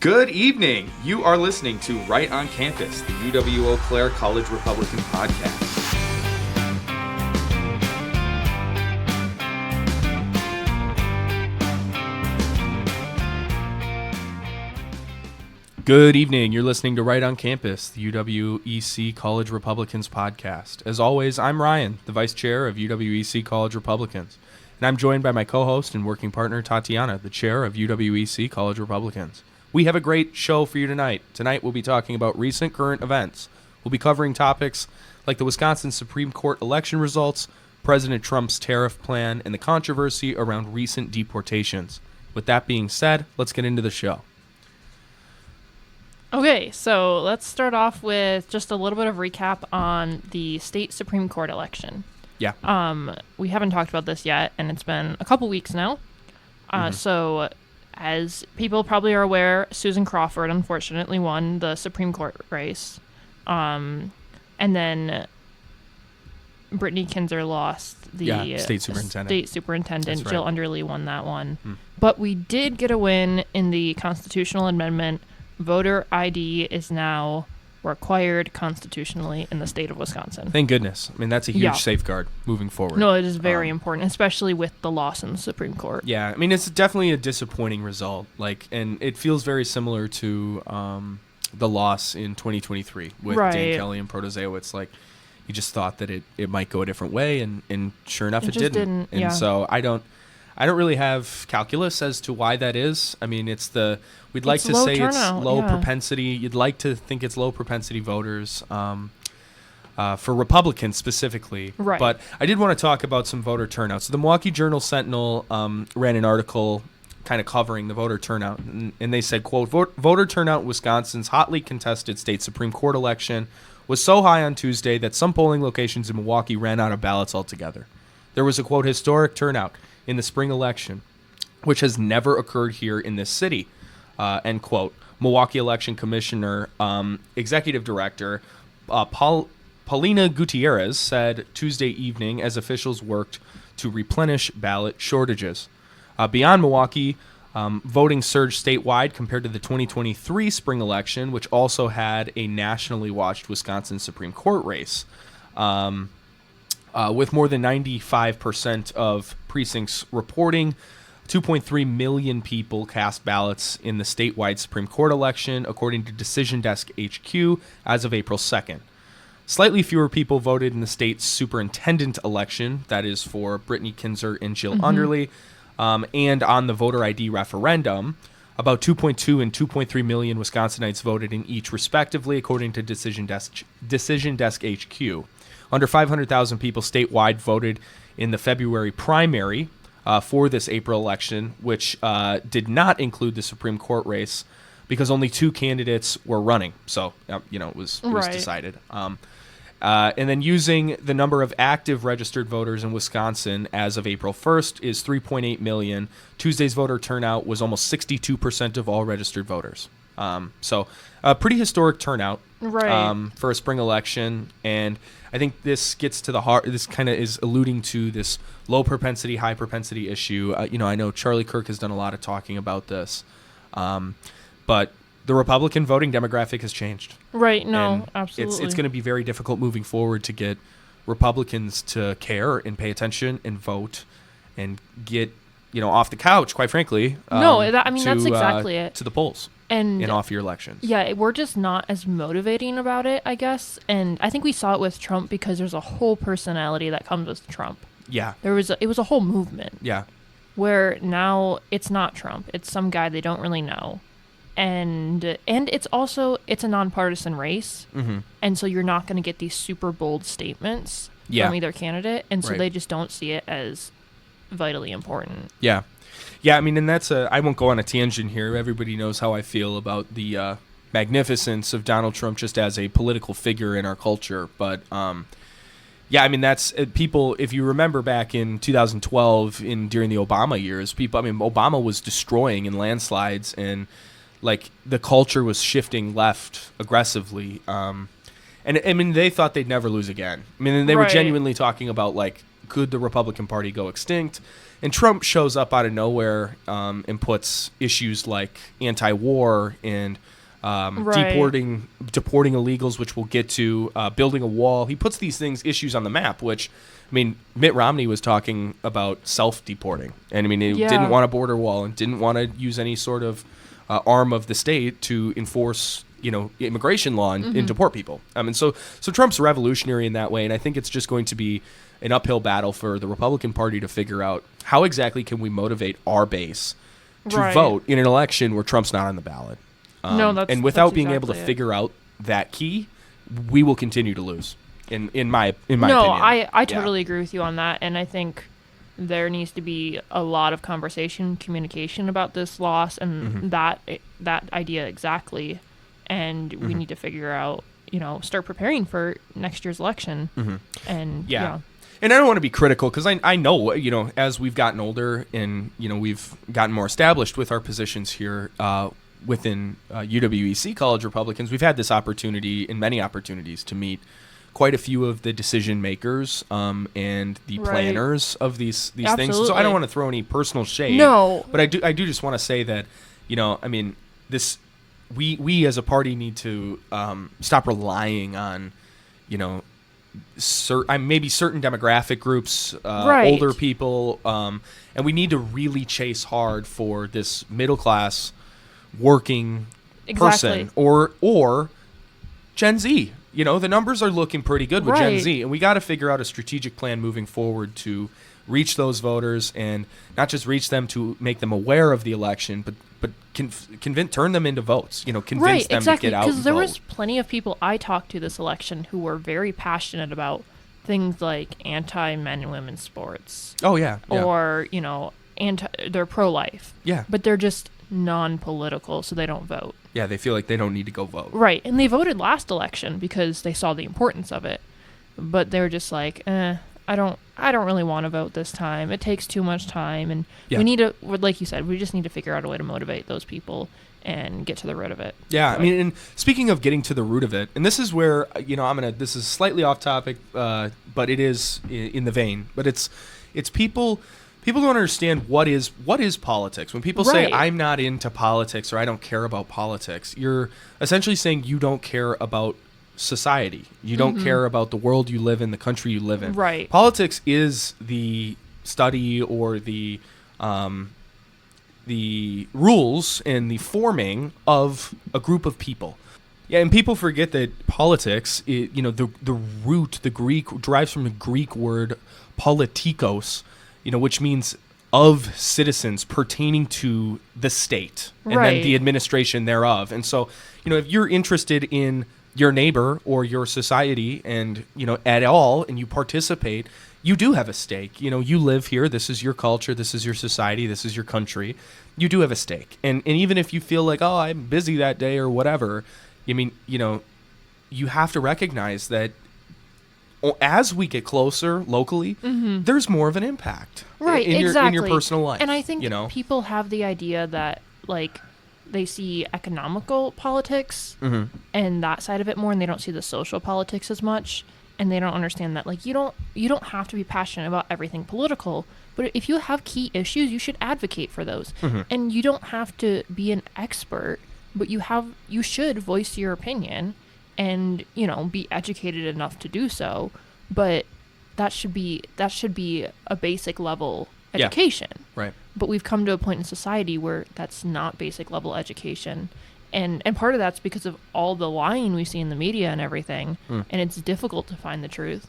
Good evening. You are listening to Right on Campus, the UW Eau Claire College Republican podcast. Good evening. You're listening to Right on Campus, the UWEC College Republicans podcast. As always, I'm Ryan, the Vice Chair of UWEC College Republicans, and I'm joined by my co-host and working partner, Tatiana, the Chair of UWEC College Republicans. We have a great show for you tonight. Tonight we'll be talking about recent current events. We'll be covering topics like the Wisconsin Supreme Court election results, President Trump's tariff plan, and the controversy around recent deportations. With that being said, let's get into the show. Okay, so let's start off with just a little bit of recap on the state Supreme Court election. Yeah. We haven't talked about this yet, and it's been a couple weeks now. So as people probably are aware, Susan Crawford unfortunately won the Supreme Court race. And then Brittany Kinzer lost the state superintendent. Right. Jill Underly won that one. But we did get a win in the constitutional amendment. Voter ID is now required constitutionally in the state of Wisconsin. Thank goodness. I mean, that's a huge safeguard moving forward. No, it is very important, especially with the loss in the Supreme Court. Yeah, I mean, it's definitely a disappointing result. And it feels very similar to the loss in 2023 with Dan Kelly and Protozewicz. Like, you just thought that it might go a different way, and sure enough, it didn't. And so I don't really have calculus as to why that is. I mean, we'd like to say it's low propensity. You'd like to think it's low propensity voters for Republicans specifically. Right. But I did want to talk about some voter turnout. So the Milwaukee Journal-Sentinel ran an article kind of covering the voter turnout. And they said, quote, voter turnout in Wisconsin's hotly contested state Supreme Court election was so high on Tuesday that some polling locations in Milwaukee ran out of ballots altogether. There was a, quote, historic turnout in the spring election, which has never occurred here in this city, end quote. Milwaukee Election Commissioner, Executive Director Paulina Gutierrez said Tuesday evening as officials worked to replenish ballot shortages. Beyond Milwaukee, voting surged statewide compared to the 2023 spring election, which also had a nationally watched Wisconsin Supreme Court race. With more than 95% of precincts reporting, 2.3 million people cast ballots in the statewide Supreme Court election, according to Decision Desk HQ, as of April 2nd. Slightly fewer people voted in the state's superintendent election, that is for Brittany Kinzer and Jill Underly, and on the voter ID referendum. About 2.2 and 2.3 million Wisconsinites voted in each respectively, according to Decision Desk HQ. Under 500,000 people statewide voted in the February primary for this April election, which did not include the Supreme Court race because only two candidates were running. So, it was decided. And then using the number of active registered voters in Wisconsin as of April 1st is 3.8 million. Tuesday's voter turnout was almost 62% of all registered voters. So a pretty historic turnout for a spring election. And I think this gets to the heart. This kind of is alluding to this low propensity, high propensity issue. I know Charlie Kirk has done a lot of talking about this, but the Republican voting demographic has changed. Right. No, and absolutely. It's going to be very difficult moving forward to get Republicans to care and pay attention and vote and get off the couch. Quite frankly, that's exactly it. To the polls. And off your elections. Yeah, we're just not as motivating about it, I guess. And I think we saw it with Trump because there's a whole personality that comes with Trump. Yeah. It was a whole movement. Yeah. Where now it's not Trump. It's some guy they don't really know. And it's a nonpartisan race. Mm-hmm. And so you're not going to get these super bold statements from either candidate. And so they just don't see it as vitally important. Yeah. Yeah, I mean, and I won't go on a tangent here. Everybody knows how I feel about the magnificence of Donald Trump just as a political figure in our culture. But, I mean, that's people, if you remember back in 2012 during the Obama years, Obama was destroying in landslides and, the culture was shifting left aggressively. And, I mean, they thought they'd never lose again. I mean, they were genuinely talking about, could the Republican Party go extinct? And Trump shows up out of nowhere and puts issues like anti-war and deporting illegals, which we'll get to, building a wall. He puts these issues on the map, which, I mean, Mitt Romney was talking about self-deporting. And, I mean, he didn't want a border wall and didn't want to use any sort of arm of the state to enforce, immigration law and deport people. And so Trump's revolutionary in that way, and I think it's just going to be an uphill battle for the Republican Party to figure out how exactly can we motivate our base to vote in an election where Trump's not on the ballot. And without being able to figure out that key, we will continue to lose. In my opinion. No, I totally agree with you on that, and I think there needs to be a lot of communication about this loss and that idea exactly, and we need to figure out, start preparing for next year's election. And And I don't want to be critical because I know, as we've gotten older and, we've gotten more established with our positions here within UWEC College Republicans, we've had this opportunity and many opportunities to meet quite a few of the decision makers and the planners of these things. So I don't want to throw any personal shade. No. But I do just want to say that, we as a party need to stop relying on, maybe certain demographic groups, older people, and we need to really chase hard for this middle class working person or Gen Z. The numbers are looking pretty good with Gen Z, and we got to figure out a strategic plan moving forward to reach those voters, and not just reach them to make them aware of the election, but turn them into votes. Convince them to get out. Because there was plenty of people I talked to this election who were very passionate about things like anti-men and women's sports. Oh yeah. Or they're pro-life. Yeah. But they're just non-political, so they don't vote. Yeah, they feel like they don't need to go vote. Right, and they voted last election because they saw the importance of it. But they were just like, I don't really want to vote this time. It takes too much time, and we need to, like you said, we just need to figure out a way to motivate those people and get to the root of it. Yeah, I mean, and speaking of getting to the root of it, and this is where, this is slightly off topic, but it is in the vein, but it's people don't understand what is politics. When people say, I'm not into politics or I don't care about politics, you're essentially saying you don't care about society. You don't care about the world you live in, the country you live in. Right. Politics is the study or the rules and the forming of a group of people. Yeah, and people forget that politics, the root, the Greek, derives from the Greek word politikos, which means of citizens pertaining to the state and then the administration thereof. And so, if you're interested in your neighbor or your society and, at all, and you participate, you do have a stake. You live here. This is your culture. This is your society. This is your country. You do have a stake. And even if you feel like, oh, I'm busy that day or whatever, you have to recognize that as we get closer locally, there's more of an impact in your personal life. And I think people have the idea that, like, they see economical politics and that side of it more, and they don't see the social politics as much, and they don't understand that, like, you don't have to be passionate about everything political, but if you have key issues, you should advocate for those. And you don't have to be an expert, but you should voice your opinion and be educated enough to do so, but that should be a basic level education. Right. But we've come to a point in society where that's not basic level education. And part of that's because of all the lying we see in the media and everything. And it's difficult to find the truth.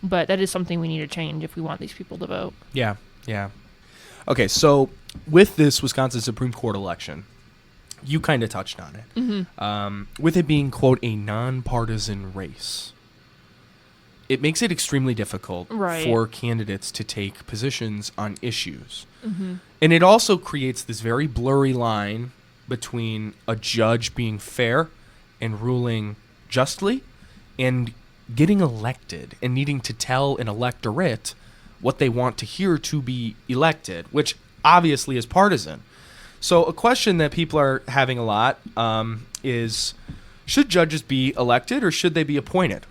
But that is something we need to change if we want these people to vote. Yeah. Okay, so with this Wisconsin Supreme Court election, you kind of touched on it. With it being, quote, a nonpartisan race, it makes it extremely difficult for candidates to take positions on issues. And it also creates this very blurry line between a judge being fair and ruling justly and getting elected and needing to tell an electorate what they want to hear to be elected, which obviously is partisan. So a question that people are having a lot is, should judges be elected or should they be appointed?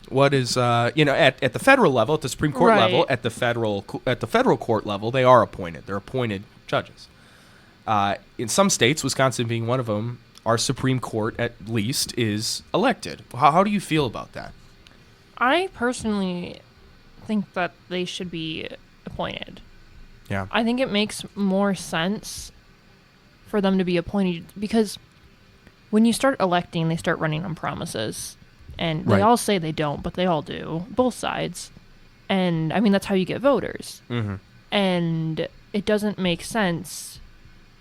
What is at the federal level, at the Supreme Court level, Right. at the federal court level, they are appointed. They're appointed judges. In some states, Wisconsin being one of them, our Supreme Court at least is elected. How do you feel about that? I personally think that they should be appointed. Yeah. I think it makes more sense for them to be appointed because when you start electing, they start running on promises. And they Right. all say they don't, but they all do, both sides. And I mean, that's how you get voters. Mm-hmm. And it doesn't make sense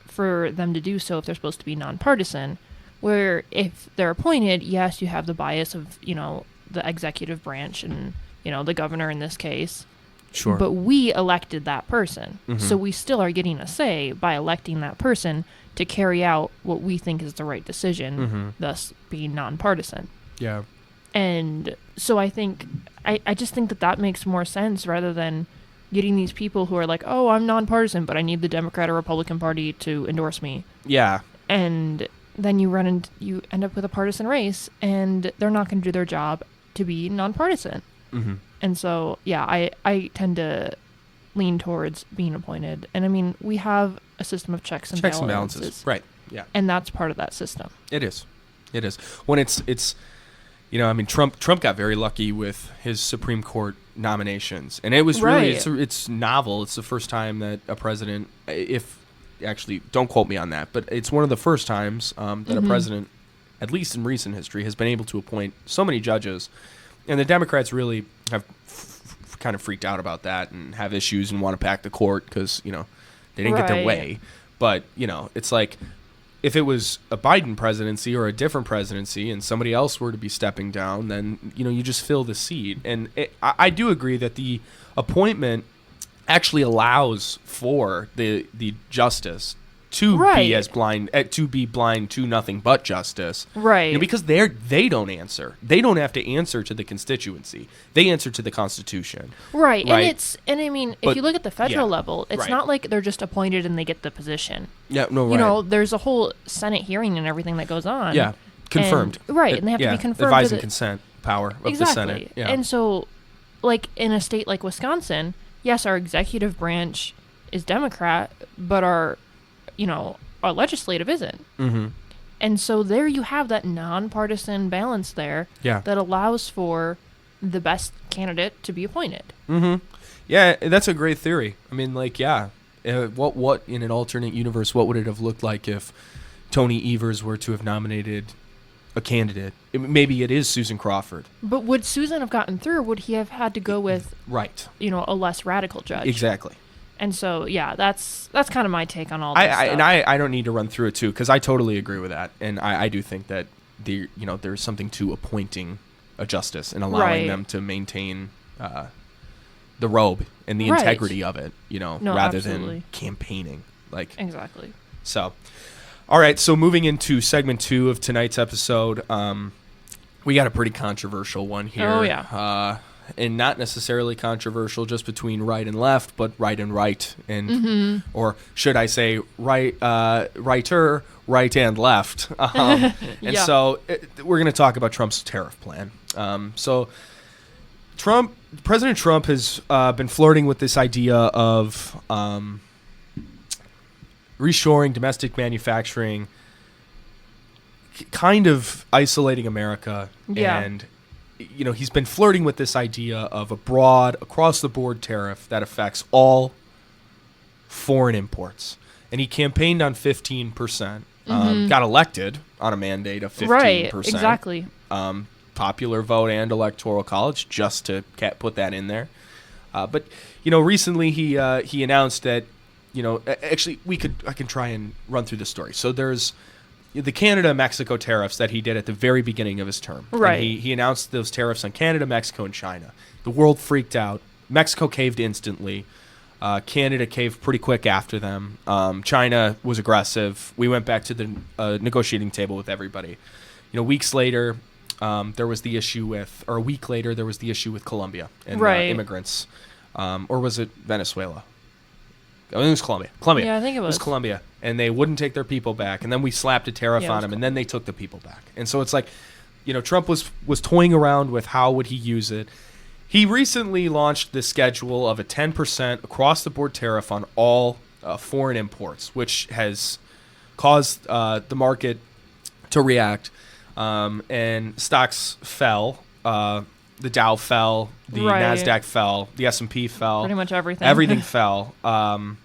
for them to do so if they're supposed to be nonpartisan. Where if they're appointed, yes, you have the bias of, the executive branch and, the governor in this case. Sure. But we elected that person. Mhm. So we still are getting a say by electing that person to carry out what we think is the right decision, Mhm. thus being nonpartisan. Yeah. And so I just think that makes more sense rather than getting these people who are like, oh, I'm nonpartisan, but I need the Democrat or Republican Party to endorse me. Yeah. And then you end up with a partisan race, and they're not going to do their job to be nonpartisan. Mm-hmm. And so, yeah, I tend to lean towards being appointed. And I mean, we have a system of checks and balances. Right. Yeah. And that's part of that system. It is. When it's Trump got very lucky with his Supreme Court nominations, and it was really Right. it's novel. It's the first time that a president, if actually don't quote me on that, but it's one of the first times that a president, at least in recent history, has been able to appoint so many judges, and the Democrats really have kind of freaked out about that and have issues and want to pack the court because they didn't get their Right. way. But it's like, if it was a Biden presidency or a different presidency and somebody else were to be stepping down, then, you just fill the seat. And I do agree that the appointment actually allows for the justice to Right. be as blind, to be blind to nothing but justice. Right. Because they don't answer. They don't have to answer to the constituency. They answer to the Constitution. Right. Right. And I mean, But- if you look at the federal yeah. level, it's Right. not like they're just appointed and they get the position. Yeah, no, right. You know, there's a whole Senate hearing and everything that goes on. Yeah, confirmed. Right, and they have to be confirmed to Advise and the- consent power of Exactly. the Senate. Yeah. And so, like, in a state like Wisconsin, yes, our executive branch is Democrat, but our legislative isn't. Mm-hmm. And so there you have that nonpartisan balance there Yeah. that allows for the best candidate to be appointed. Mm-hmm. Yeah, that's a great theory. I mean, like, yeah. What in an alternate universe, what would it have looked like if Tony Evers were to have nominated a candidate? Maybe it is Susan Crawford. But would Susan have gotten through, or would he have had to go with, Right. a less radical judge? Exactly. And so, yeah, that's kind of my take on all this stuff. I don't need to run through it too, because I totally agree with that, and I do think that there's something to appointing a justice and allowing Right. them to maintain the robe and the Right. integrity of it, rather absolutely. than campaigning. Exactly. So, all right. So moving into segment 2 of tonight's episode, we got a pretty controversial one here. Oh, yeah. And not necessarily controversial just between right and left, but right and right, and or should I say righter, right and left. And Yeah. so we're going to talk about Trump's tariff plan. So President Trump has been flirting with this idea of reshoring domestic manufacturing, kind of isolating America. Yeah. And, he's been flirting with this idea of a broad, across-the-board tariff that affects all foreign imports. And he campaigned on 15%. Got elected on a mandate of 15%. Right, exactly. Popular vote and electoral college, just to put that in there. But recently he announced that actually I can try and run through the story. So there's the Canada-Mexico tariffs that he did at the very beginning of his term. Right. And he announced those tariffs on Canada, Mexico, and China. The world freaked out. Mexico caved instantly. Canada caved pretty quick after them. China was aggressive. We went back to the negotiating table with everybody. Weeks later, there was the issue with, or a week later, there was the issue with Colombia and Right. immigrants. Or was it Venezuela? I think it was Colombia. Yeah, I think it was. Colombia. And they wouldn't take their people back. And then we slapped a tariff Yeah, it on was them, and then they took the people back. And so it's like, Trump was toying around with how would he use it. He recently launched the schedule of a 10% across the board tariff on all foreign imports, which has caused the market to react, and stocks fell. The Dow fell, the NASDAQ fell, the S&P fell. Pretty much everything. Everything fell. And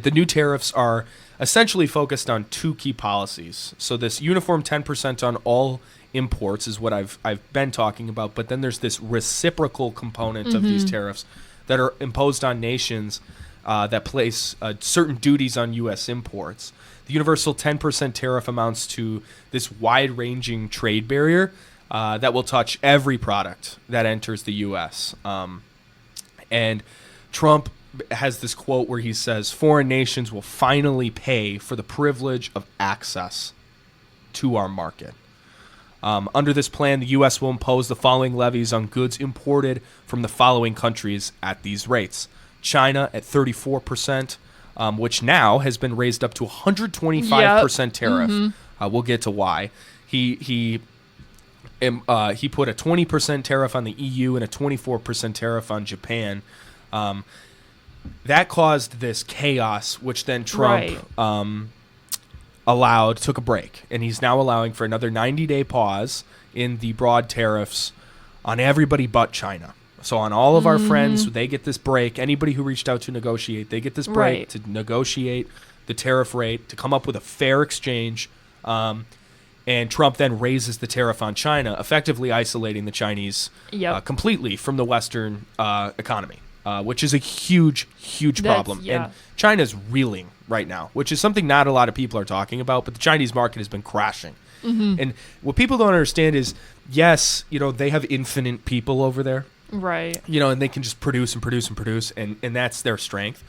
the new tariffs are essentially focused on two key policies. So this uniform 10% on all imports is what I've been talking about, but then there's this reciprocal component of these tariffs that are imposed on nations that place certain duties on U.S. imports. The universal 10% tariff amounts to this wide-ranging trade barrier that will touch every product that enters the U.S. And Trump has this quote where he says, "Foreign nations will finally pay for the privilege of access to our market." Under this plan, the U.S. will impose the following levies on goods imported from the following countries at these rates. China at 34%, which now has been raised up to 125% tariff. We'll get to why. He put a 20% tariff on the EU and a 24% tariff on Japan. That caused this chaos, which then Trump took a break. And he's now allowing for another 90-day pause in the broad tariffs on everybody but China. So on all of our friends, they get this break. Anybody who reached out to negotiate, they get this break to negotiate the tariff rate, to come up with a fair exchange. And Trump then raises the tariff on China, effectively isolating the Chinese completely from the Western economy, which is a huge, huge problem. And China's reeling right now, which is something not a lot of people are talking about, but the Chinese market has been crashing. And what people don't understand is, yes, they have infinite people over there. Right. And they can just produce and produce and produce, and that's their strength.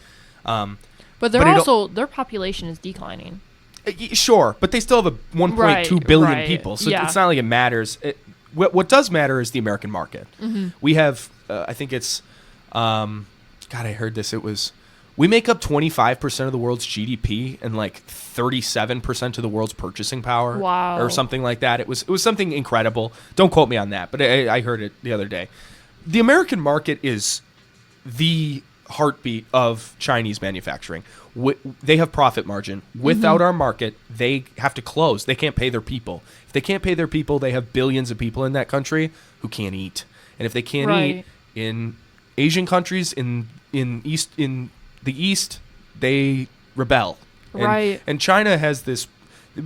But their population is declining. Sure, but they still have a 1.2 billion people, so it's not like it matters. What does matter is the American market. We have, I think it's, God, I heard this. We make up 25% of the world's GDP and like 37% of the world's purchasing power. Wow. Or something like that. It was something incredible. Don't quote me on that, but I heard it the other day. The American market is the heartbeat of Chinese manufacturing. They have profit margin. Without our market, they have to close. They can't pay their people. If they can't pay their people, they have billions of people in that country who can't eat. And if they can't eat in Asian countries, in the East, they rebel. And China has this.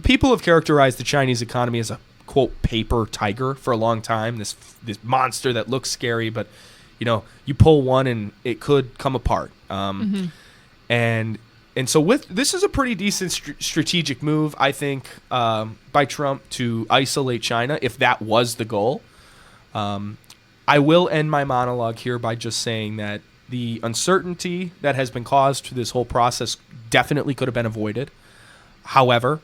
People have characterized the Chinese economy as a quote paper tiger for a long time. This monster that looks scary, but you pull one and it could come apart. And so this is a pretty decent strategic move, I think, by Trump to isolate China, if that was the goal. I will end my monologue here by just saying that the uncertainty that has been caused to this whole process definitely could have been avoided. However,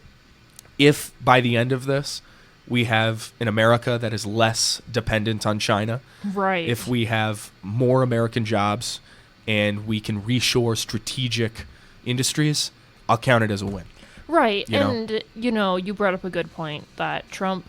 if by the end of this we have an America that is less dependent on China, if we have more American jobs and we can reshore strategic industries, I'll count it as a win. And you brought up a good point that Trump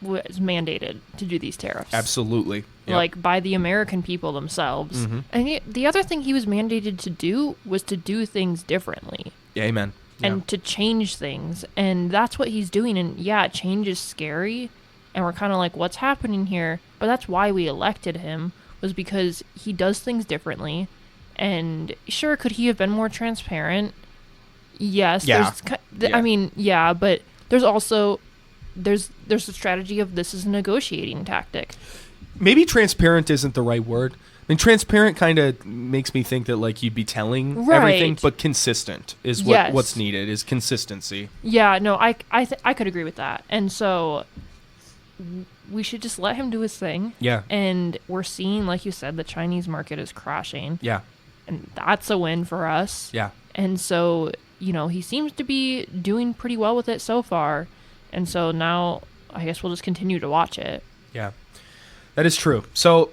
was mandated to do these tariffs. Absolutely. Like by the American people themselves. And the other thing he was mandated to do was to do things differently. Amen. And to change things. And that's what he's doing. And change is scary. And we're kind of like, what's happening here? But that's why we elected him, was because he does things differently. And sure, could he have been more transparent? Yes. I mean, but there's also there's a strategy of this is a negotiating tactic. Maybe transparent isn't the right word. I mean, transparent kind of makes me think that like you'd be telling everything, but consistent is what's needed, is consistency. Yeah, no, I could agree with that. And so we should just let him do his thing. Yeah. And we're seeing, like you said, the Chinese market is crashing. Yeah. And that's a win for us. Yeah. And so, he seems to be doing pretty well with it so far. And so now I guess we'll just continue to watch it. Yeah. That is true. So,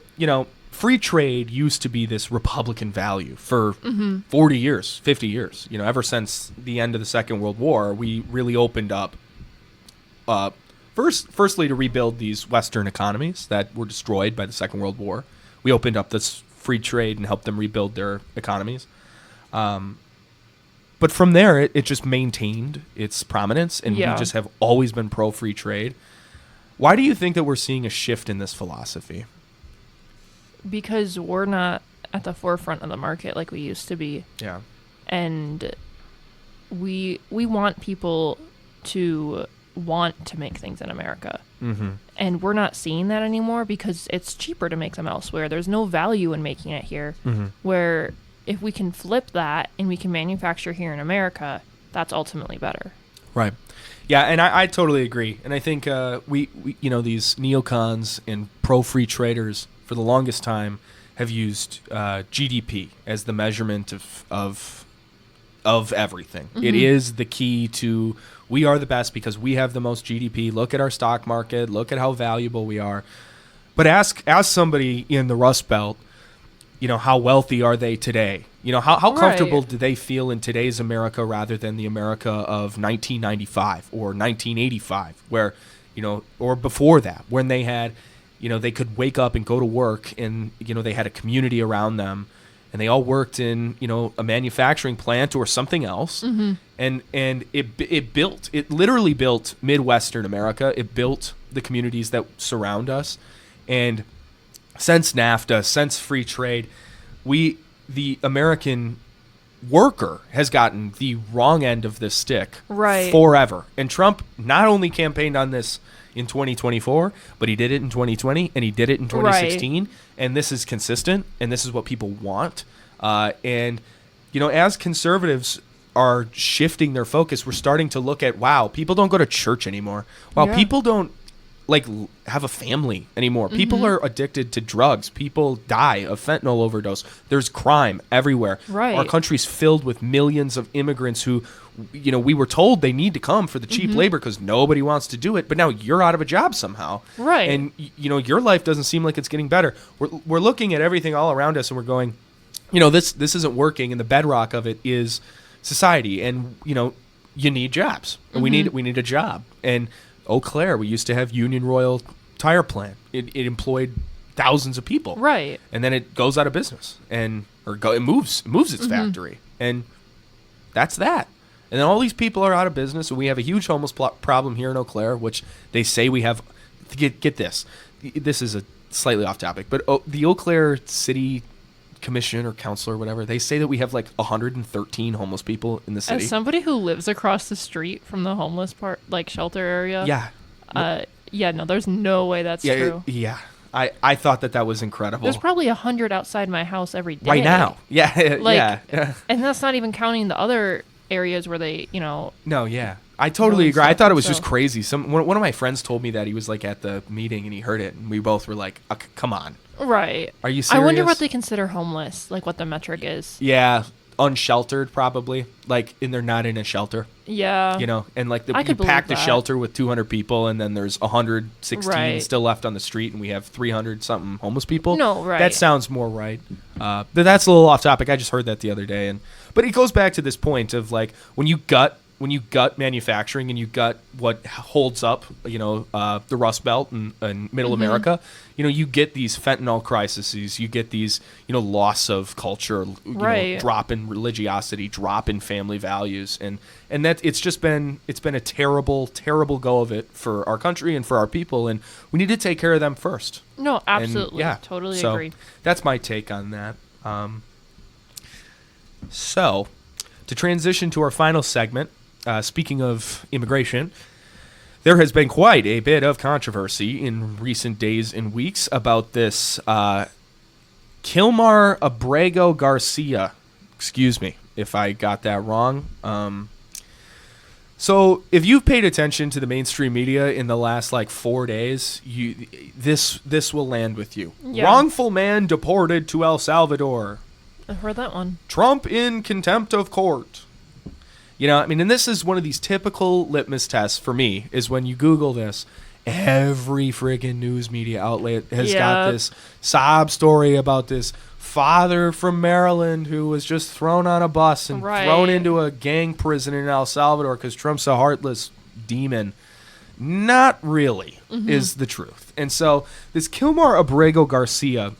free trade used to be this Republican value for 40 years, 50 years. Ever since the end of the Second World War, we really opened up Firstly, to rebuild these Western economies that were destroyed by the Second World War. We opened up this free trade and helped them rebuild their economies. But from there, it just maintained its prominence, and we just have always been pro-free trade. Why do you think that we're seeing a shift in this philosophy? Because we're not at the forefront of the market like we used to be. Yeah. And we want people to want to make things in America. Mm-hmm. And we're not seeing that anymore because it's cheaper to make them elsewhere. There's no value in making it here. Mm-hmm. Where if we can flip that and we can manufacture here in America, that's ultimately better. Right. Yeah, and I totally agree. And I think we these neocons and pro-free traders for the longest time have used GDP as the measurement of everything. Mm-hmm. It is the key to we are the best because we have the most GDP. Look at our stock market. Look at how valuable we are. But ask somebody in the Rust Belt, how wealthy are they today? How comfortable do they feel in today's America rather than the America of 1995 or 1985, where, or before that, when they had, they could wake up and go to work and, they had a community around them and they all worked in, a manufacturing plant or something else. Mm-hmm. And it literally built Midwestern America. It built the communities that surround us. And since NAFTA, since free trade, the American worker has gotten the wrong end of this stick forever. And Trump not only campaigned on this in 2024, but he did it in 2020 and he did it in 2016. Right. And this is consistent and this is what people want. And as conservatives are shifting their focus, we're starting to look at, wow, people don't go to church anymore. Wow, people don't have a family anymore. Mm-hmm. People are addicted to drugs. People die of fentanyl overdose. There's crime everywhere. Right. Our country's filled with millions of immigrants who, we were told they need to come for the cheap mm-hmm. labor because nobody wants to do it. But now you're out of a job somehow. Right. And, your life doesn't seem like it's getting better. We're looking at everything all around us and we're going, this isn't working. And the bedrock of it is society. And, you need jobs. And mm-hmm. we need a job. And Eau Claire, we used to have Union Royal Tire Plant. It employed thousands of people. Right. And then it goes out of business it moves its mm-hmm. factory. And that's that. And then all these people are out of business, and we have a huge homeless problem here in Eau Claire, which they say we have. Get this. This is a slightly off topic, but the Eau Claire City Commission or council or whatever, they say that we have 113 homeless people in the city. As somebody who lives across the street from the homeless shelter area, no, there's no way that's true. I thought that was incredible. There's probably 100 outside my house every day right now. And that's not even counting the other areas where they, No, yeah. I totally agree. I thought it was just crazy. One of my friends told me that he was at the meeting and he heard it, and we both were like, come on. Right. Are you serious? I wonder what they consider homeless, what the metric is. Yeah, unsheltered probably. And they're not in a shelter. Yeah. And you pack the shelter with 200 people and then there's 116 still left on the street and we have 300 something homeless people. No, right. That sounds more right. But that's a little off topic. I just heard that the other day. But it goes back to this point of when you gut manufacturing and you gut what holds up, the Rust Belt and Middle mm-hmm. America, you get these fentanyl crises, you get these, loss of culture, drop in religiosity, drop in family values, and that it's been a terrible, terrible go of it for our country and for our people, and we need to take care of them first. No, absolutely, totally agree. That's my take on that. So, to transition to our final segment. Speaking of immigration, there has been quite a bit of controversy in recent days and weeks about this Kilmar Abrego Garcia. Excuse me if I got that wrong. So if you've paid attention to the mainstream media in the last 4 days, this will land with you. Yeah. Wrongful man deported to El Salvador. I've heard that one. Trump in contempt of court. And this is one of these typical litmus tests for me, is when you Google this, every friggin' news media outlet has got this sob story about this father from Maryland who was just thrown on a bus and thrown into a gang prison in El Salvador because Trump's a heartless demon. Not really, is the truth. And so this Kilmar Abrego Garcia,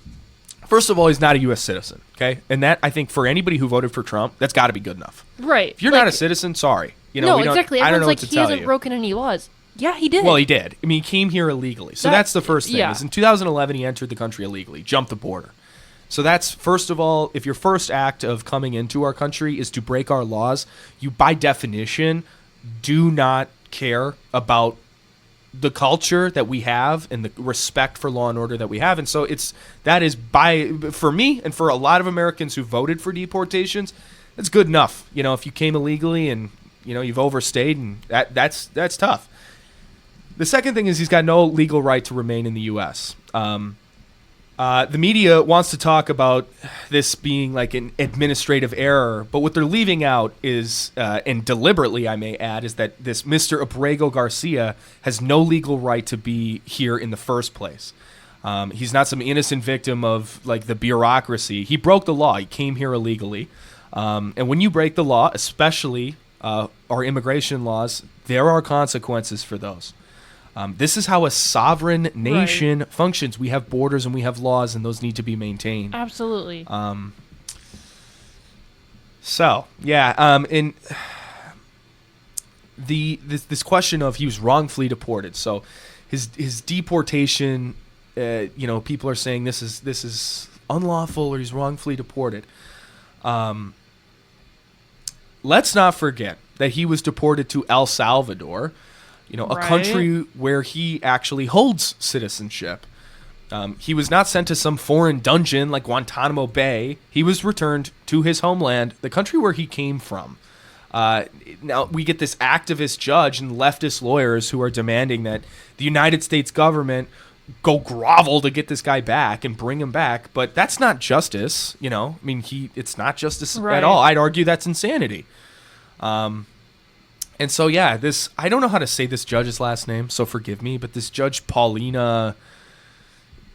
first of all, he's not a U.S. citizen, okay? And that, I think, for anybody who voted for Trump, that's got to be good enough. Right. If you're not a citizen, sorry. No, exactly. I don't know Everyone's what to he tell hasn't you. broken any laws. Yeah, he did. Well, he did. I mean, he came here illegally. So that's the first thing. Yeah. Is in 2011, he entered the country illegally, jumped the border. So that's, first of all, if your first act of coming into our country is to break our laws, you, by definition, do not care about the culture that we have and the respect for law and order that we have. And so for me and for a lot of Americans who voted for deportations, that's good enough. You know, if you came illegally and, you know, you've overstayed, and that's tough. The second thing is he's got no legal right to remain in the U.S. The media wants to talk about this being like an administrative error, but what they're leaving out is, and deliberately I may add, is that this Mr. Abrego Garcia has no legal right to be here in the first place. He's not some innocent victim of like the bureaucracy. He broke the law. He came here illegally. And when you break the law, especially our immigration laws, there are consequences for those. This is how a sovereign nation functions. We have borders and we have laws, and those need to be maintained. Absolutely. In this question of he was wrongfully deported. So his deportation, people are saying this is unlawful or he's wrongfully deported. Let's not forget that he was deported to El Salvador, a country where he actually holds citizenship. He was not sent to some foreign dungeon like Guantanamo Bay. He was returned to his homeland, the country where he came from. Now we get this activist judge and leftist lawyers who are demanding that the United States government go grovel to get this guy back and bring him back. But that's not justice. It's not justice at all. I'd argue that's insanity. And so, I don't know how to say this judge's last name, so forgive me, but this Judge Paulina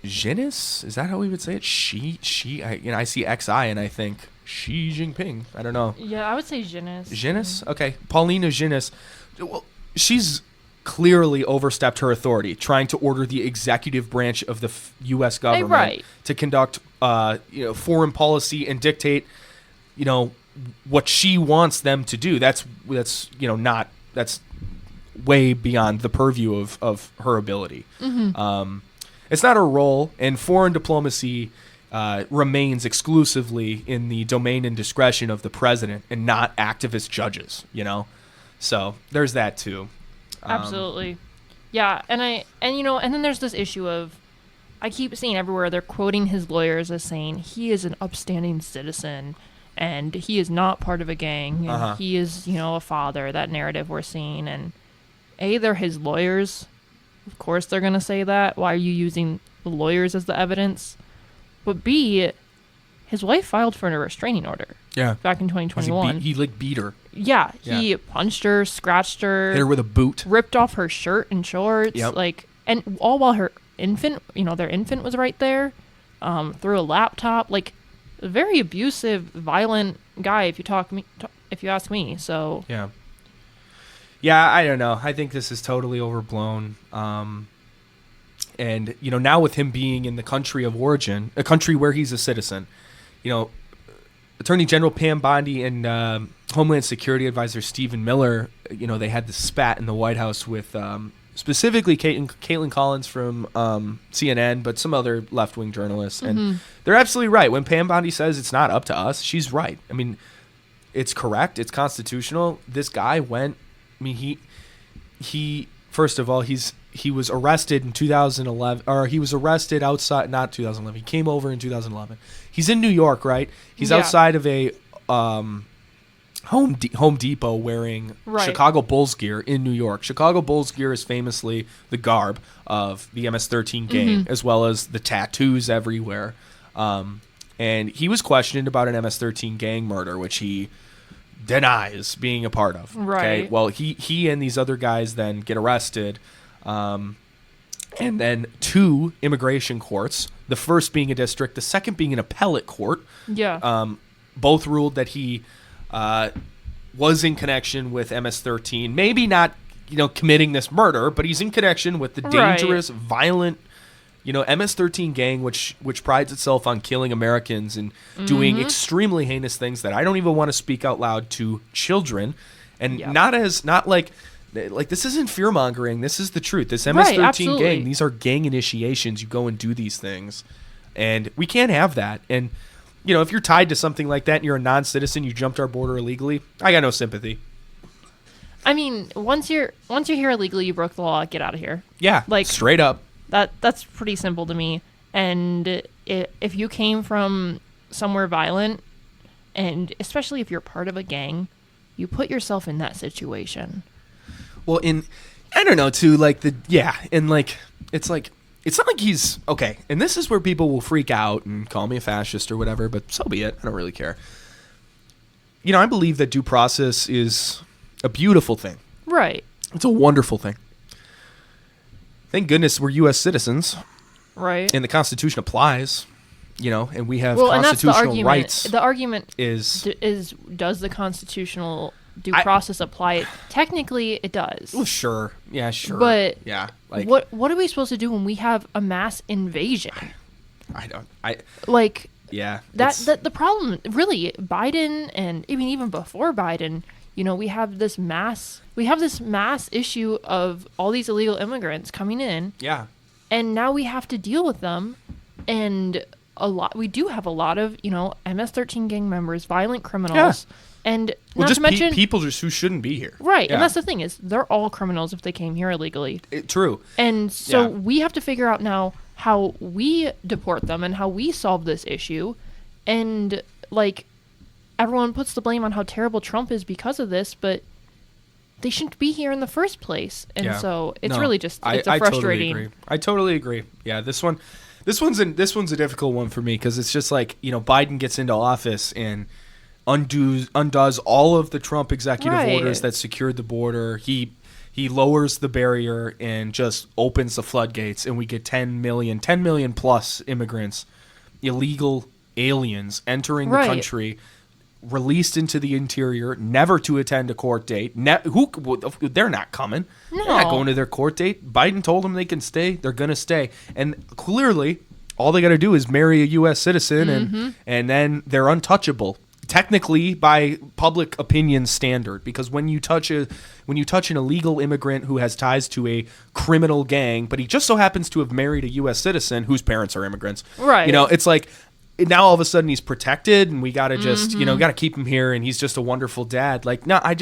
Ginnis, is that how we would say it? I see XI and I think Xi Jinping. I don't know. Yeah, I would say Ginnis. Ginnis? Okay. Paulina Ginnis. Well, she's clearly overstepped her authority, trying to order the executive branch of the U.S. government to conduct, foreign policy and dictate, what she wants them to do. That's way beyond the purview of her ability. It's not her role, and foreign diplomacy remains exclusively in the domain and discretion of the president and not activist judges, So there's that too. Absolutely. Yeah, and then there's this issue of, I keep seeing everywhere they're quoting his lawyers as saying he is an upstanding citizen and he is not part of a gang, and he is, a father, that narrative we're seeing. And A, they're his lawyers. Of course they're going to say that. Why are you using the lawyers as the evidence? But B, his wife filed for a restraining order. Yeah. Back in 2021. He beat her. Yeah. He punched her, scratched her. Hit her with a boot. Ripped off her shirt and shorts. Yep. And all while her infant, their infant was right there, through a laptop. A very abusive, violent guy, if you ask me. So yeah, I don't know. I think this is totally overblown. And now with him being in the country of origin, a country where he's a citizen, Attorney General Pam Bondi and Homeland Security Advisor Stephen Miller, they had this spat in the White House with specifically Caitlin Collins from CNN, but some other left-wing journalists. And they're absolutely right. When Pam Bondi says it's not up to us, she's right. I mean, it's correct. It's constitutional. This guy went, he first of all, he was arrested in 2011, or he was arrested outside, not 2011. He came over in 2011. He's in New York, right? He's outside of a Home Depot wearing Chicago Bulls gear in New York. Chicago Bulls gear is famously the garb of the MS-13 gang, as well as the tattoos everywhere. And he was questioned about an MS-13 gang murder, which he denies being a part of. Right. Okay? Well, he and these other guys then get arrested. And then 2 immigration courts, the first being a district, the second being an appellate court. Yeah. Both ruled that he was in connection with MS-13. Maybe not, committing this murder, but he's in connection with the Right. dangerous, violent, MS-13 gang, which prides itself on killing Americans and doing extremely heinous things that I don't even want to speak out loud to children, and Yep. not like this isn't fear mongering. This is the truth. This Right, MS-13 absolutely. gang, these are gang initiations. You go and do these things, and we can't have that. And if you're tied to something like that and you're a non-citizen, you jumped our border illegally, I got no sympathy. I mean, once you're here illegally, you broke the law. Get out of here. Yeah, Like- straight up. That's pretty simple to me. And if you came from somewhere violent, and especially if you're part of a gang, you put yourself in that situation. Well, I don't know too, and it's not like he's okay. And this is where people will freak out and call me a fascist or whatever, but so be it. I don't really care. I believe that due process is a beautiful thing. Right. It's a wonderful thing. Thank goodness we're U.S. citizens, Right. and the Constitution applies. And we have Well, and that's the constitutional argument. rights. The argument Is does the constitutional due I- process apply? Technically, it does. well, sure, yeah, sure, But yeah, what are we supposed to do when we have a mass invasion? Like yeah, that. it's- The problem, really, Biden, and even before Biden, we have this mass issue of all these illegal immigrants coming in, yeah. and now we have to deal with them, and we do have a lot of MS-13 gang members, violent criminals, and Well, not just to mention people just who shouldn't be here. right. Yeah. And that's the thing, is they're all criminals if they came here illegally. True. And so Yeah. we have to figure out now how we deport them and how we solve this issue. And everyone puts the blame on how terrible Trump is because of this, but they shouldn't be here in the first place. And Yeah. so it's No, really just it's a I frustrating. I totally agree. Yeah, this one's a difficult one for me because it's just Biden gets into office and undoes all of the Trump executive Right. orders that secured the border. He lowers the barrier and just opens the floodgates, and we get 10 million plus immigrants, illegal aliens entering Right. the country, released into the interior, never to attend a court date. They're not coming. No. They're not going to their court date. Biden told them they can stay. They're going to stay. And clearly, all they got to do is marry a U.S. citizen, and then they're untouchable. Technically, by public opinion standard, because when you touch an illegal immigrant who has ties to a criminal gang, but he just so happens to have married a U.S. citizen whose parents are immigrants, Right. It's like now all of a sudden he's protected, and we got to just got to keep him here, and he's just a wonderful dad. No, I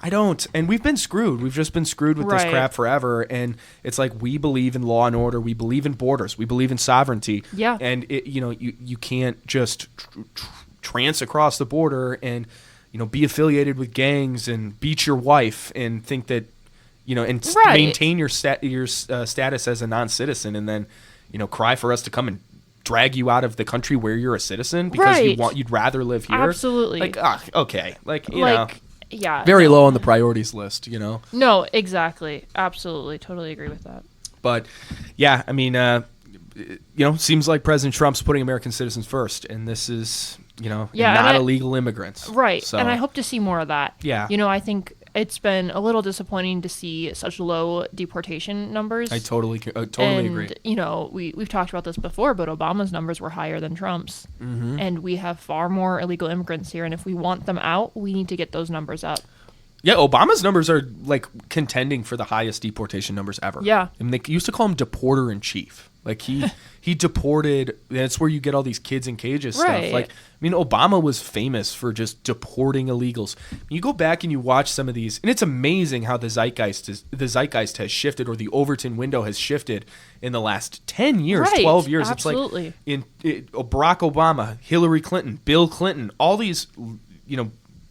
don't. And we've been screwed. We've just been screwed with this Right. crap forever. And it's like we believe in law and order. We believe in borders. We believe in sovereignty. Yeah. And you can't just trance across the border and be affiliated with gangs and beat your wife and think that and Right. maintain your status as a non-citizen, and then cry for us to come and drag you out of the country where you're a citizen because Right. you'd rather live here. Absolutely. Okay, you know, yeah. very no. low on the priorities list, No, exactly. Absolutely. Totally agree with that. But yeah, I mean, seems like President Trump's putting American citizens first, and this is, and not illegal immigrants. Right. So, And I hope to see more of that. Yeah. I think it's been a little disappointing to see such low deportation numbers. I totally and, agree. We've talked about this before, but Obama's numbers were higher than Trump's. Mm-hmm. And we have far more illegal immigrants here. And if we want them out, we need to get those numbers up. Yeah, Obama's numbers are contending for the highest deportation numbers ever. Yeah. I mean, they used to call him deporter in chief. He deported. That's where you get all these kids in cages Right. stuff. Obama was famous for just deporting illegals. You go back and you watch some of these, and it's amazing how the zeitgeist has shifted, or the Overton window has shifted in the last 10 years, Right. 12 years. Absolutely. It's Barack Obama, Hillary Clinton, Bill Clinton, all these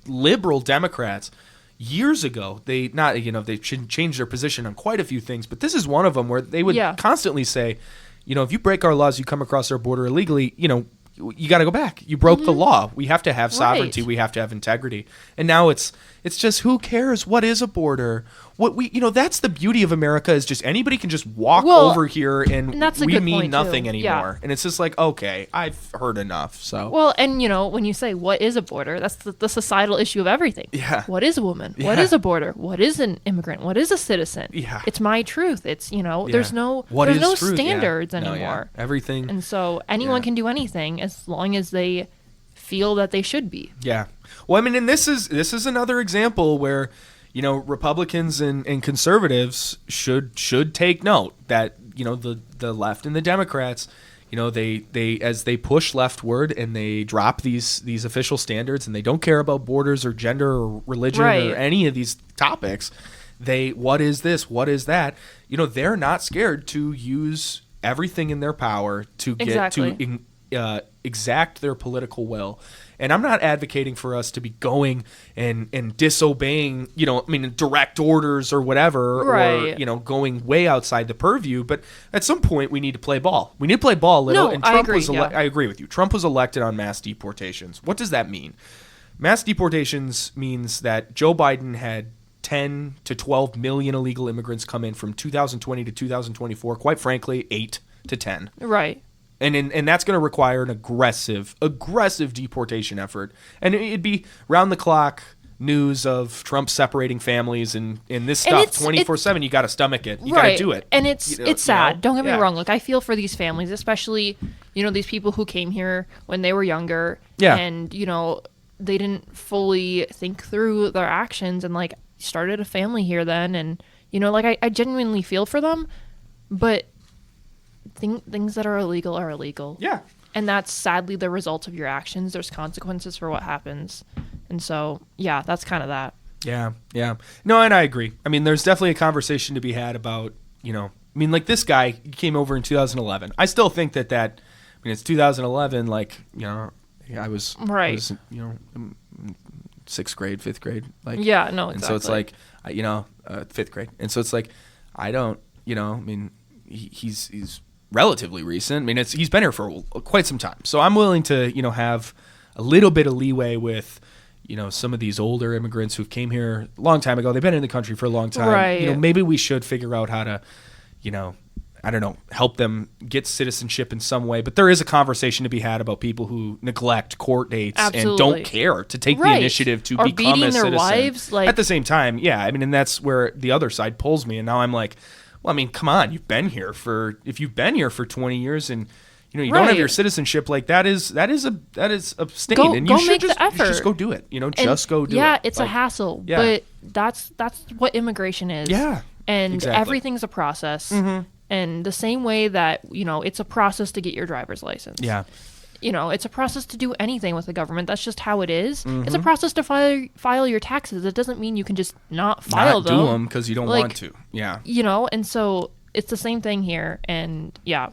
liberal Democrats. Years ago, they changed their position on quite a few things, but this is one of them where they would constantly say, if you break our laws, you come across our border illegally, you got to go back. You broke the law. We have to have sovereignty. Right. We have to have integrity. And now it's just, who cares? What is a border? that's the beauty of America, is just anybody can just walk Well, over here and that's a we good mean point, nothing too. anymore. Yeah. And it's just like, okay, I've heard enough. So Well, and when you say what is a border, that's the societal issue of everything. Yeah. What is a woman? What Yeah. is a border? What is an immigrant? What is a citizen? Yeah. It's my truth. It's there's Yeah. no What there's is no truth? Yeah. standards No, yeah. anymore. Everything. And so anyone Yeah. can do anything as long as they feel that they should be. Yeah. Well, I mean, and this is another example where, Republicans and conservatives should take note that, the left and the Democrats, they as they push leftward and they drop these official standards and they don't care about borders or gender or religion Right. or any of these topics. What is this? What is that? They're not scared to use everything in their power to get Exactly. to exact their political will. And I'm not advocating for us to be going and disobeying, direct orders or whatever, Right. or, going way outside the purview. But at some point, we need to play ball. We need to play ball a little. No, and I Trump agree, was yeah. I agree with you. Trump was elected on mass deportations. What does that mean? Mass deportations means that Joe Biden had 10 to 12 million illegal immigrants come in from 2020 to 2024. Quite frankly, 8 to 10. Right. And that's going to require an aggressive deportation effort. And it'd be round the clock news of Trump separating families and this And stuff 24/7. You got to stomach it. You got Right. to do it. And it's You know- sad. Don't get me Yeah. wrong. Like, I feel for these families, especially, these people who came here when they were younger. Yeah. And, they didn't fully think through their actions and, like, started a family here then. And, I genuinely feel for them. But things that are illegal are illegal. Yeah. And that's sadly the result of your actions. There's consequences for what happens. And so, yeah, that's kind of that. Yeah, yeah. No, and I agree. I mean, there's definitely a conversation to be had about, like this guy came over in 2011. I still think that it's 2011, like, I was, Right. I was, sixth grade, fifth grade. Like, Yeah, no, And so it's exactly. like, fifth grade. And so it's like, I don't, he's relatively recent. I mean, he's been here for quite some time. So I'm willing to, have a little bit of leeway with, some of these older immigrants who came here a long time ago. They've been in the country for a long time. Right. Maybe we should figure out how to, I don't know, help them get citizenship in some way. But there is a conversation to be had about people who neglect court dates and Absolutely. don't care to take the Right. initiative to Or become beating a their citizen. wives, like- At the same time, yeah. I mean, and that's where the other side pulls me. And now I'm like, well, I mean, come on, if you've been here for 20 years and you don't have Right. your citizenship, like that is a stain. Go- and go you should make the just, you should just effort. go do it. And Just go do it. yeah, it's a Like, hassle, yeah. but that's what immigration is. Yeah, And exactly. everything's a process. And the same way that, it's a process to get your driver's license. Yeah. It's a process to do anything with the government. That's just how it is. It's Mm-hmm. a process to file your taxes. It doesn't mean you can just not file Not them. do them because you don't Like, want to. Yeah. And so it's the same thing here. And yeah.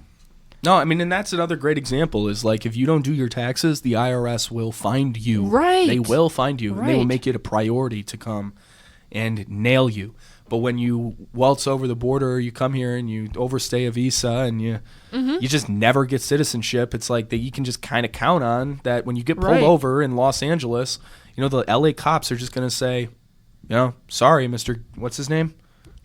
No, I mean, and that's another great example is like if you don't do your taxes, the IRS will find you. Right. They will find you. And they will Right. make it a priority to come and nail you. But when you waltz over the border, you come here and you overstay a visa and you just never get citizenship, it's like that you can just kind of count on that when you get pulled Right. over in Los Angeles, the LA cops are just going to say, sorry, Mr. What's his name?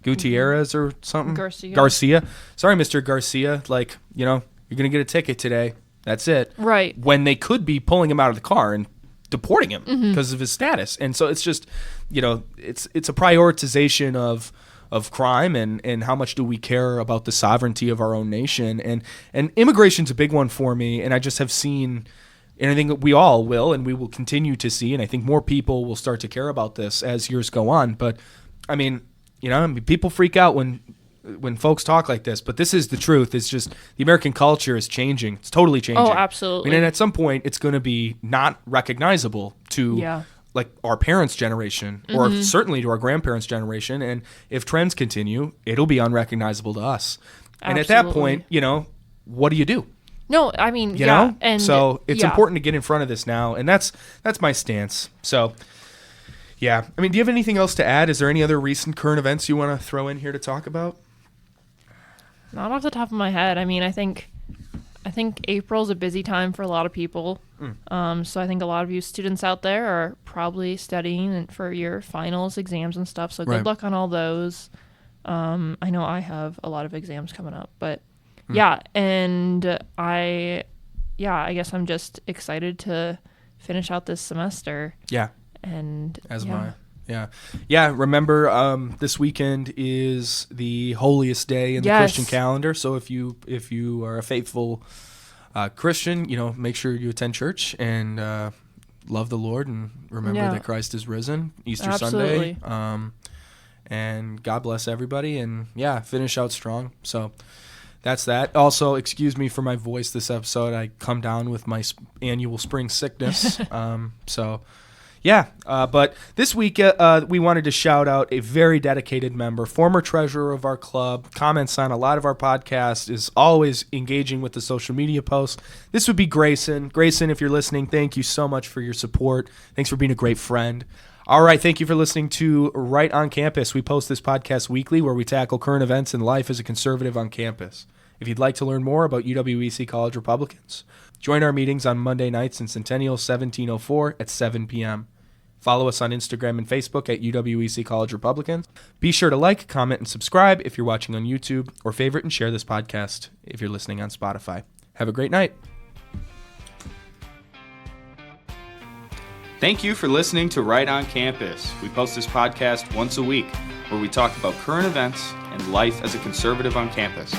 Gutierrez or something? Garcia. Sorry, Mr. Garcia. Like, you're going to get a ticket today. That's it. Right. When they could be pulling him out of the car and deporting him because of his status. And so it's just, it's a prioritization of crime and how much do we care about the sovereignty of our own nation. And immigration's a big one for me. And I just have seen, and I think that we all will, and we will continue to see, and I think more people will start to care about this as years go on. But I mean, people freak out when folks talk like this, but this is the truth. It's just the American culture is changing. It's totally changing. Oh, absolutely. I mean, and at some point, it's going to be not recognizable to like our parents' generation, or certainly to our grandparents' generation. And if trends continue, it'll be unrecognizable to us. And at that point, what do you do? No, I mean, You know? And so it's yeah. important to get in front of this now, and that's my stance. So. Yeah. I mean, do you have anything else to add? Is there any other recent current events you want to throw in here to talk about? Not off the top of my head. I mean, I think April's a busy time for a lot of people. So I think a lot of you students out there are probably studying for your finals, exams, and stuff. So good luck on all those. I know I have a lot of exams coming up, but yeah, and I guess I'm just excited to finish out this semester. Yeah. And as am I. Yeah. Remember, this weekend is the holiest day in the Christian calendar. So if you are a faithful Christian, make sure you attend church and love the Lord and remember that Christ is risen. Easter Sunday. And God bless everybody. And finish out strong. So that's that. Also, excuse me for my voice this episode. I come down with my annual spring sickness. But this week we wanted to shout out a very dedicated member, former treasurer of our club, comments on a lot of our podcasts, is always engaging with the social media posts. This would be Grayson. Grayson, if you're listening, thank you so much for your support. Thanks for being a great friend. All right, thank you for listening to Right on Campus. We post this podcast weekly where we tackle current events in life as a conservative on campus. If you'd like to learn more about UWEC College Republicans, join our meetings on Monday nights in Centennial 1704 at 7 p.m. Follow us on Instagram and Facebook at UWEC College Republicans. Be sure to like, comment, and subscribe if you're watching on YouTube, or favorite and share this podcast if you're listening on Spotify. Have a great night. Thank you for listening to Right on Campus. We post this podcast once a week where we talk about current events and life as a conservative on campus.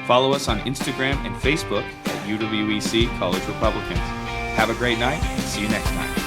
Follow us on Instagram and Facebook at UWEC College Republicans. Have a great night and see you next time.